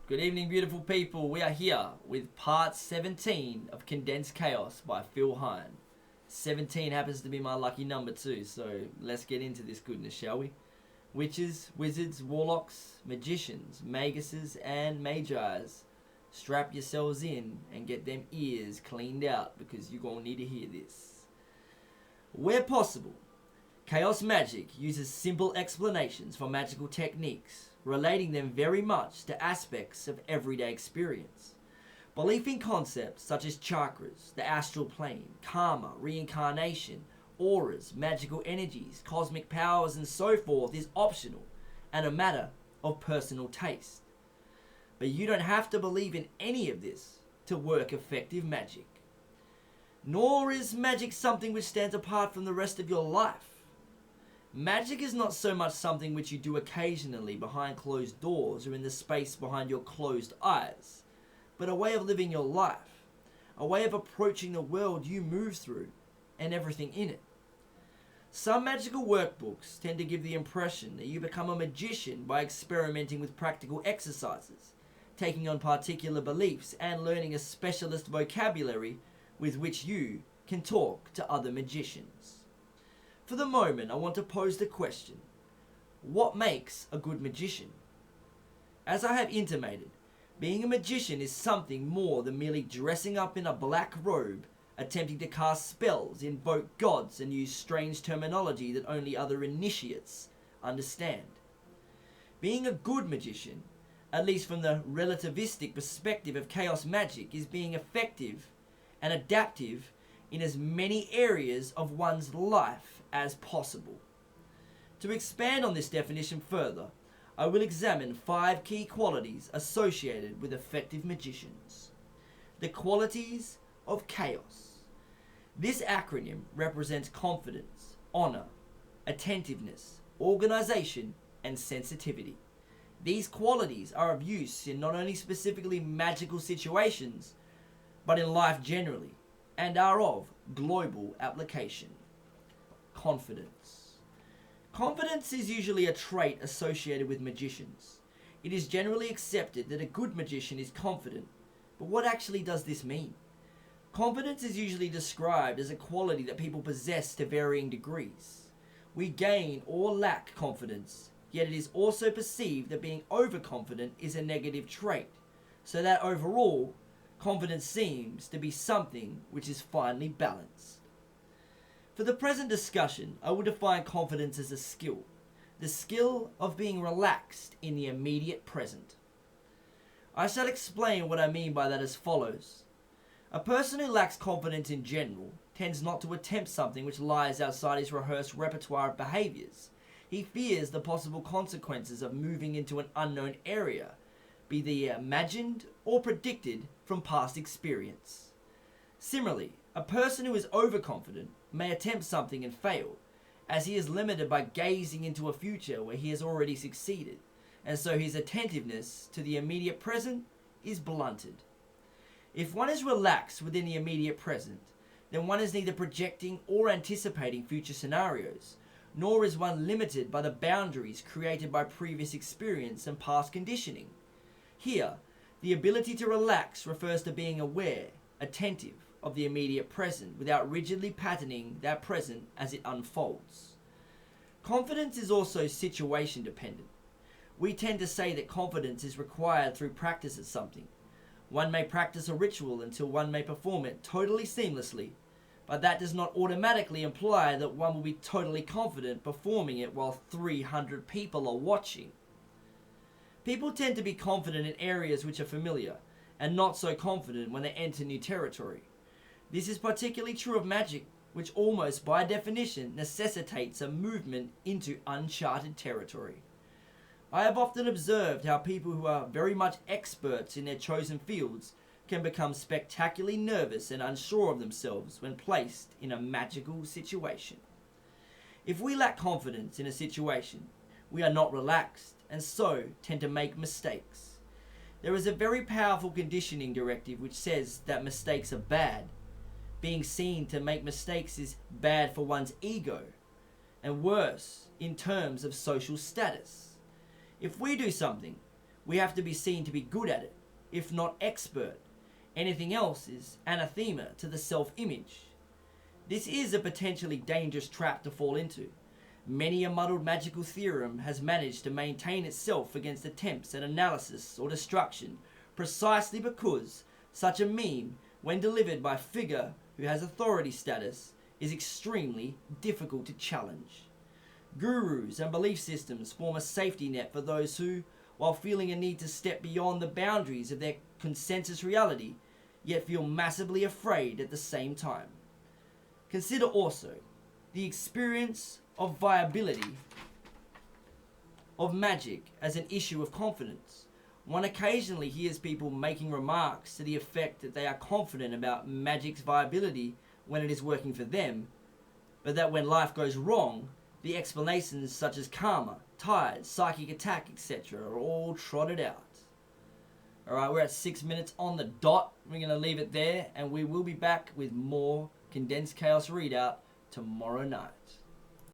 Good evening, beautiful people. We are here with part 17 of Condensed Chaos by Phil Hine. 17 happens to be my lucky number too, so let's get into this goodness, shall we? Witches, wizards, warlocks, magicians, maguses, and magi's. Strap yourselves in and get them ears cleaned out because you're going to need to hear this. Where possible, chaos magic uses simple explanations for magical techniques, relating them very much to aspects of everyday experience. Belief in concepts such as chakras, the astral plane, karma, reincarnation, auras, magical energies, cosmic powers, and so forth is optional and a matter of personal taste. But you don't have to believe in any of this to work effective magic. Nor is magic something which stands apart from the rest of your life. Magic is not so much something which you do occasionally behind closed doors or in the space behind your closed eyes, but a way of living your life, a way of approaching the world you move through and everything in it. Some magical workbooks tend to give the impression that you become a magician by experimenting with practical exercises, taking on particular beliefs and learning a specialist vocabulary with which you can talk to other magicians. For the moment, I want to pose the question, what makes a good magician? As I have intimated, being a magician is something more than merely dressing up in a black robe, attempting to cast spells, invoke gods, and use strange terminology that only other initiates understand. Being a good magician, at least from the relativistic perspective of chaos magic, is being effective and adaptive in as many areas of one's life as possible. To expand on this definition further, I will examine 5 key qualities associated with effective magicians. The qualities of chaos. This acronym represents confidence, honor, attentiveness, organization, and sensitivity. These qualities are of use in not only specifically magical situations, but in life generally, and are of global application. Confidence. Confidence is usually a trait associated with magicians. It is generally accepted that a good magician is confident, but what actually does this mean? Confidence is usually described as a quality that people possess to varying degrees. We gain or lack confidence, yet it is also perceived that being overconfident is a negative trait, so that overall, confidence seems to be something which is finely balanced. For the present discussion, I will define confidence as a skill. The skill of being relaxed in the immediate present. I shall explain what I mean by that as follows. A person who lacks confidence in general tends not to attempt something which lies outside his rehearsed repertoire of behaviors. He fears the possible consequences of moving into an unknown area, be they imagined or predicted from past experience. Similarly, a person who is overconfident may attempt something and fail, as he is limited by gazing into a future where he has already succeeded, and so his attentiveness to the immediate present is blunted. If one is relaxed within the immediate present, then one is neither projecting or anticipating future scenarios, nor is one limited by the boundaries created by previous experience and past conditioning. Here, the ability to relax refers to being aware, attentive, of the immediate present without rigidly patterning that present as it unfolds. Confidence is also situation dependent. We tend to say that confidence is required through practice at something. One may practice a ritual until one may perform it totally seamlessly, but that does not automatically imply that one will be totally confident performing it while 300 people are watching. People tend to be confident in areas which are familiar, and not so confident when they enter new territory. This is particularly true of magic, which almost by definition necessitates a movement into uncharted territory. I have often observed how people who are very much experts in their chosen fields can become spectacularly nervous and unsure of themselves when placed in a magical situation. If we lack confidence in a situation, we are not relaxed and so tend to make mistakes. There is a very powerful conditioning directive which says that mistakes are bad. Being seen to make mistakes is bad for one's ego, and worse in terms of social status. If we do something, we have to be seen to be good at it, if not expert. Anything else is anathema to the self-image. This is a potentially dangerous trap to fall into. Many a muddled magical theorem has managed to maintain itself against attempts at analysis or destruction precisely because such a meme, when delivered by a figure who has authority status, is extremely difficult to challenge. Gurus and belief systems form a safety net for those who, while feeling a need to step beyond the boundaries of their consensus reality, yet feel massively afraid at the same time. Consider also the experience of viability of magic as an issue of confidence. One occasionally hears people making remarks to the effect that they are confident about magic's viability when it is working for them, but that when life goes wrong, the explanations such as karma, tides, psychic attack, etc. are all trotted out. Alright, we're at 6 minutes on the dot. We're going to leave it there, and we will be back with more Condensed Chaos Readout tomorrow night.